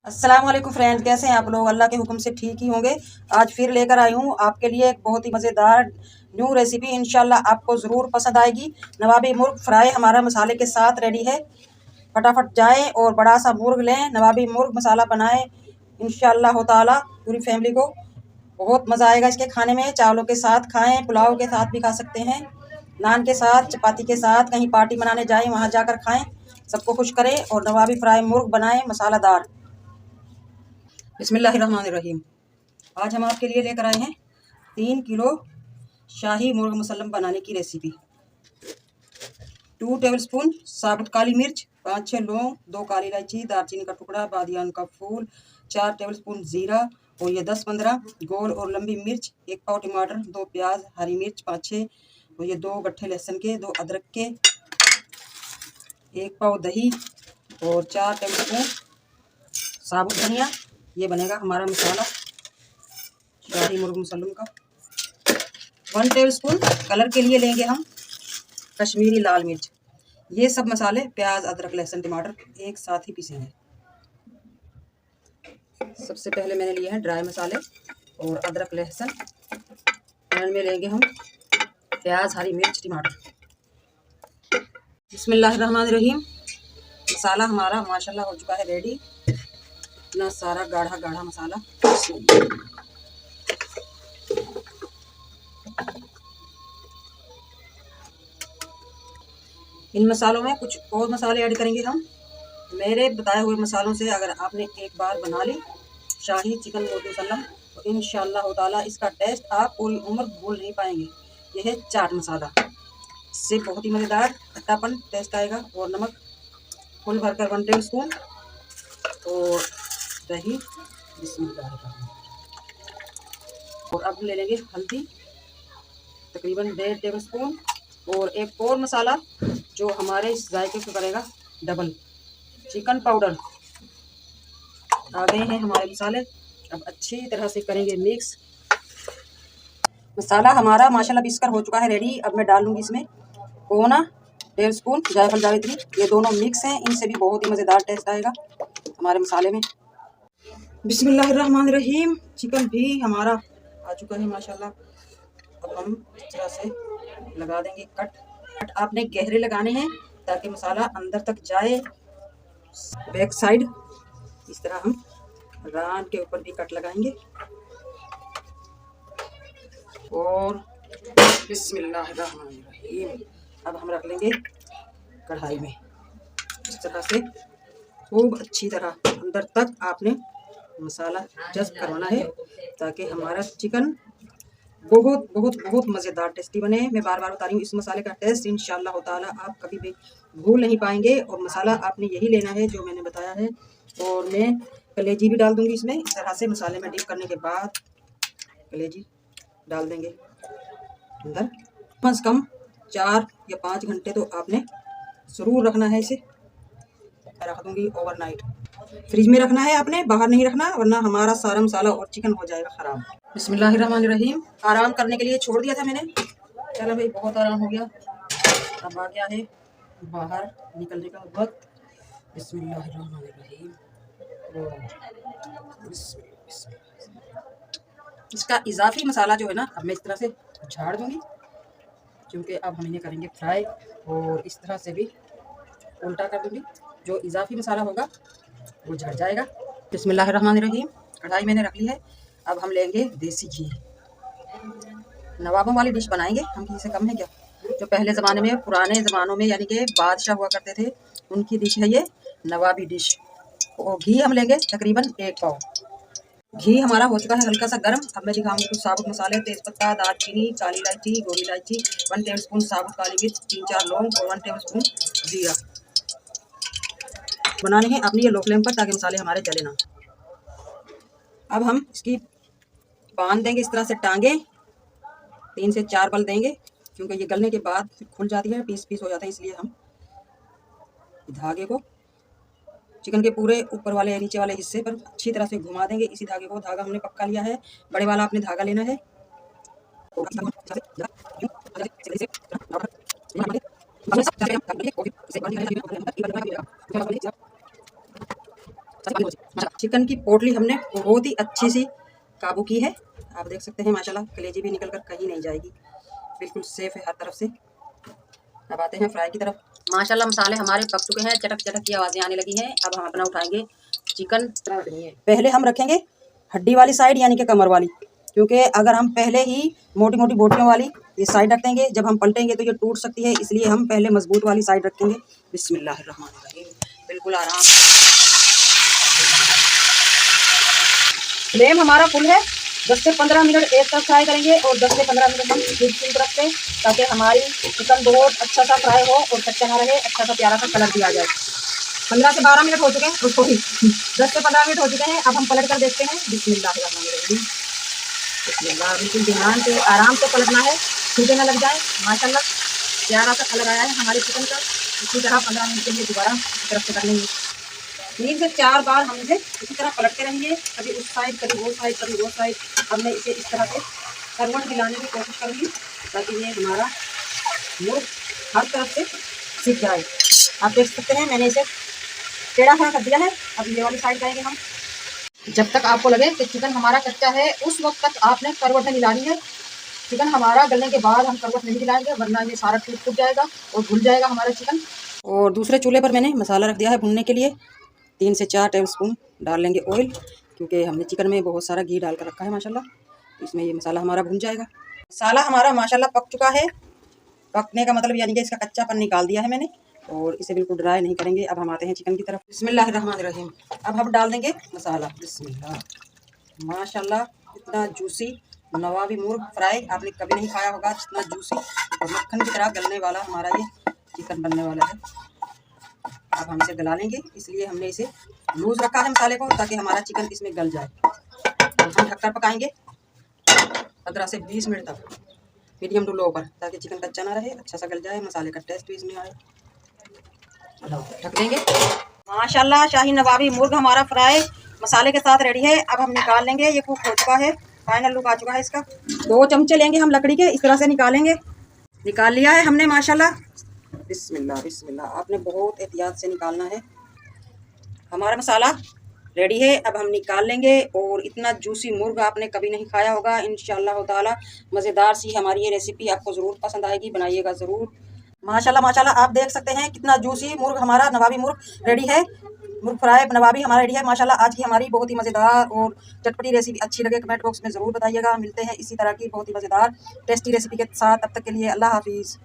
अस्सलाम वालेकुम फ्रेंड्स, कैसे हैं आप लोग। अल्लाह के हुक्म से ठीक ही होंगे। आज फिर लेकर आई हूँ आपके लिए एक बहुत ही मज़ेदार न्यू रेसिपी। इंशाल्लाह आपको ज़रूर पसंद आएगी। नवाबी मुर्ग फ्राई हमारा मसाले के साथ रेडी है। फटाफट जाएं और बड़ा सा मुर्ग लें, नवाबी मुर्ग मसाला बनाएं। इंशाल्लाह ताला पूरी फैमिली को बहुत मज़ा आएगा इसके खाने में। चावलों के साथ खाएँ, पुलाव के साथ भी खा सकते हैं, नान के साथ, चपाती के साथ। कहीं पार्टी मनाने जाएँ, वहाँ जाकर खाएँ, सबको खुश करें और नवाबी फ्राई मुर्ग बनाएं मसालादार। बिस्मिल्लाहिर्रहमानिर्रहीम। आज हम आपके लिए लेकर आए हैं 3 किलो शाही मुर्ग मुसल्लम बनाने की रेसिपी। 2 टेबलस्पून साबुत काली मिर्च, 5-6 लौंग, 2 काली इलायची, दालचीनी का टुकड़ा, बादियान का फूल, 4 टेबलस्पून जीरा और ये 10-15 गोल और लंबी मिर्च, 1 पाव टमाटर, 2 प्याज, हरी मिर्च 5-6 और ये 2 गट्ठे लहसुन के, 2 अदरक के, 1 पाव दही और 4 टेबलस्पून साबुत धनिया। ये बनेगा हमारा मसाला शाही मुर्ग मुसल्लम का। 1 टेबलस्पून कलर के लिए लेंगे हम कश्मीरी लाल मिर्च। ये सब मसाले प्याज, अदरक, लहसुन, टमाटर एक साथ ही पीसे हैं। सबसे पहले मैंने लिए हैं ड्राई मसाले और अदरक, लहसुन। पैन में लेंगे हम प्याज, हरी मिर्च, टमाटर। बिस्मिल्लाहिर्रहमानिर्रहीम। मसाला हमारा माशाल्लाह हो चुका है रेडी। इतना सारा गाढ़ा गाढ़ा मसाला। इन मसालों में कुछ और मसाले ऐड करेंगे हम। मेरे बताए हुए मसालों से अगर आपने एक बार बना ली शाही चिकन मुर्ग मुसल्लम तो इंशाअल्लाह ताला इसका टेस्ट आप पूरी उम्र भूल नहीं पाएंगे। यह है चाट मसाला। इससे बहुत ही मज़ेदार खट्टापन टेस्ट आएगा। और नमक फुल भरकर 1 टेबलस्पून और दही। और अब ले लेंगे हल्दी तकरीबन 1.5 टेबलस्पून और एक और मसाला जो हमारे इस जायके को करेगा डबल, चिकन पाउडर। आ गए हैं हमारे मसाले। अब अच्छी तरह से करेंगे मिक्स। मसाला हमारा माशाल्लाह बिस्कर हो चुका है रेडी। अब मैं डाल लूँगी इसमें 1 टेबलस्पून जायफल जावित्री। ये दोनों मिक्स हैं, इनसे भी बहुत ही मज़ेदार टेस्ट आएगा हमारे मसाले में। बिस्मिल्लाहिर्रहमानिर्रहीम। चिकन भी हमारा आ चुका है माशाल्लाह। अब हम इस तरह से लगा देंगे कट आपने गहरे लगाने हैं ताकि मसाला अंदर तक जाए। बैक साइड इस तरह हम रान के ऊपर भी कट लगाएंगे। और बिस्मिल्लाहिर्रहमानिर्रहीम। अब हम रख लेंगे कढ़ाई में इस तरह से खूब अच्छी तरह अंदर तक आपने मसाला जज्ब करवाना है ताकि हमारा चिकन बहुत बहुत बहुत मज़ेदार टेस्टी बने। मैं बार बार बता रही हूँ, इस मसाले का टेस्ट इंशाअल्लाह ताला आप कभी भी भूल नहीं पाएंगे। और मसाला आपने यही लेना है जो मैंने बताया है। और मैं कलेजी भी डाल दूँगी इसमें। इस तरह से मसाले में डिप करने के बाद कलेजी डाल देंगे अंदर। कम से कम 4 या 5 घंटे तो आपने ज़रूर रखना है इसे। रख दूँगी ओवरनाइट। फ्रिज में रखना है आपने, बाहर नहीं रखना, वरना हमारा सारा मसाला और चिकन हो जाएगा ख़राब। बिस्मिल्लाहिर्रहमानिर्रहीम। आराम करने के लिए छोड़ दिया था मैंने। चलो भाई, बहुत आराम हो गया। अब आ गया है बाहर निकलने का वक्त। बिस्मिल्लाहिर्रहमानिर्रहीम। इसका इजाफी मसाला जो है ना, अब मैं इस तरह से झाड़ दूँगी क्योंकि अब हम इन्हें करेंगे फ्राई। और इस तरह से भी उल्टा कर दूँगी, जो इजाफी मसाला होगा वो झड़ जाएगा। बिस्मिल्लाहिर्रहमानिर्रहीम। कढ़ाई मैंने रख ली है। अब हम लेंगे देसी घी। नवाबों वाली डिश बनाएंगे हम, घी से कम है क्या। जो पहले ज़माने में, पुराने ज़मानों में यानी कि बादशाह हुआ करते थे, उनकी डिश है ये नवाबी डिश। और घी हम लेंगे तकरीबन 1 पाव। घी हमारा हो चुका है हल्का सा गर्म। अब मैं दिखाऊंगी कुछ साबुत मसाले। तेज़पत्ता, दालचीनी, काली इलायची, गोली इलायची, 1 टेबलस्पून साबुत काली मिर्च, 3-4 लौंग और 1 टेबलस्पून जीरा। बनाने हैं अपनी ये लो फ्लेम पर ताकि मसाले हमारे जले ना। अब हम इसकी बांध देंगे इस तरह से टांगे। 3 से 4 बल देंगे क्योंकि ये गलने के बाद फिर खुल जाती है, पीस पीस हो जाते हैं। इसलिए हम धागे को चिकन के पूरे ऊपर वाले नीचे वाले हिस्से पर अच्छी तरह से घुमा देंगे। इसी धागे को, धागा हमने पक्का लिया है, बड़े वाला आपने धागा लेना है। चिकन की पोटली हमने बहुत ही अच्छी सी काबू की है। आप देख सकते हैं माशाल्लाह, कलेजी भी निकल कर कहीं नहीं जाएगी, बिल्कुल सेफ है हर तरफ से। अब आते हैं फ्राई की तरफ। माशाल्लाह मसाले हमारे पक चुके हैं, चटक चटक की आवाज़ें आने लगी हैं। अब हम अपना उठाएंगे चिकन। पहले हम रखेंगे हड्डी वाली साइड यानी कि कमर वाली, क्योंकि अगर हम पहले ही मोटी मोटी बोटियों वाली ये साइड रख देंगे, जब हम पलटेंगे तो ये टूट सकती है, इसलिए हम पहले मजबूत वाली साइड रखेंगे। बिस्मिल्लाहिर्रहमानिर्रहीम। बिल्कुल आराम। फ्लेम हमारा फुल है। 10 से 15 मिनट एक तरफ फ्राई करेंगे और 10 से 15 मिनट हम दूसरी तरफ से, ताकि हमारी चिकन बहुत अच्छा सा फ्राई हो और कच्चा ना रहे, अच्छा सा प्यारा सा कलर भी आ जाए। 15 से 12 मिनट हो चुके हैं, उसको ही 10 से 15 मिनट हो चुके हैं। अब हम पलट कर देखते हैं। बिस्मिल्लाहिर्रहमानिर्रहीम। बिस्मिल्लाह। बिल्कुल ध्यान से आराम से पलटना है, छूटे ना लग जाए। माशाल्लाह प्यारा सा कलर आया है हमारे चिकन का। इसी तरह 15 मिनट के लिए दोबारा इस तरफ से कर लेंगे। 3 से 4 बार हम इसे इसी तरह पलटते रहेंगे, कभी उस साइड कभी वो साइड कभी वो साइड। अब मैं इसे इस तरह से करवट दिलाने की कोशिश करूँगी, ताकि ये हमारा मुर्ग हर तरफ से सीख जाए। आप देख सकते हैं मैंने इसे टेढ़ा खड़ा कर दिया है। अब ये वाली साइड करेंगे हम। जब तक आपको लगे कि चिकन हमारा कच्चा है, उस वक्त तक आपने करवट नहीं हिलानी है। चिकन हमारा गलने के बाद हम करवट नहीं हिलाएंगे, वरना ये सारा टूट जाएगा और घुल जाएगा हमारा चिकन। और दूसरे चूल्हे पर मैंने मसाला रख दिया है भूनने के लिए। 3 से 4 टेबलस्पून डाल लेंगे ऑयल, क्योंकि हमने चिकन में बहुत सारा घी डाल कर रखा है माशाल्लाह। इसमें ये मसाला हमारा भुन जाएगा। मसाला हमारा माशाल्लाह पक चुका है। पकने का मतलब यानी कि इसका कच्चापन निकाल दिया है मैंने, और इसे बिल्कुल ड्राई नहीं करेंगे। अब हम आते हैं चिकन की तरफ। बिस्मिल्लाहिर्रहमानिर्रहीम। अब हम डाल देंगे मसाला। बिस्मिल्लाह। माशाल्लाह इतना जूसी नवाबी मुर्ग फ्राई आपने कभी नहीं खाया होगा, जितना जूसी और मक्खन की तरह गलने वाला हमारा ये चिकन बनने वाला है। अब हम इसे गला लेंगे, इसलिए हमने इसे लूज रखा है मसाले को, ताकि हमारा चिकन इसमें गल जाए। हम ढककर पकाएंगे 15 से 20 मिनट तक, मीडियम टू लो पर, ताकि चिकन कच्चा ना रहे, अच्छा सा गल जाए, मसाले का टेस्ट भी इसमें आए। ढक देंगे। माशाल्लाह शाही नवाबी मुर्ग हमारा फ्राई मसाले के साथ रेडी है। अब हम निकाल लेंगे। ये कुक हो चुका है, फाइनल लुक आ चुका है इसका। 2 चमचे लेंगे हम लकड़ी के, इस तरह से निकालेंगे। निकाल लिया है हमने माशाल्लाह। बिस्मिल्लाह बिस्मिल्लाह। आपने बहुत एहतियात से निकालना है। हमारा मसाला रेडी है। अब हम निकाल लेंगे। और इतना जूसी मुर्ग आपने कभी नहीं खाया होगा। इंशाअल्लाह ताला मज़ेदार सी हमारी ये रेसिपी आपको ज़रूर पसंद आएगी, बनाइएगा ज़रूर। माशाल्लाह माशाल्लाह आप देख सकते हैं कितना जूसी मुर्ग हमारा नवाबी मुर्ग रेडी है। मुर्ग फ्राई नवाबी हमारा रेडी है माशाल्लाह। आज की हमारी बहुत ही मज़ेदार और चटपटी रेसिपी अच्छी लगे कमेंट बॉक्स में ज़रूर बताइएगा। मिलते हैं इसी तरह की बहुत ही मज़ेदार टेस्टी रेसिपी के साथ। तब तक के लिए अल्लाह हाफिज़।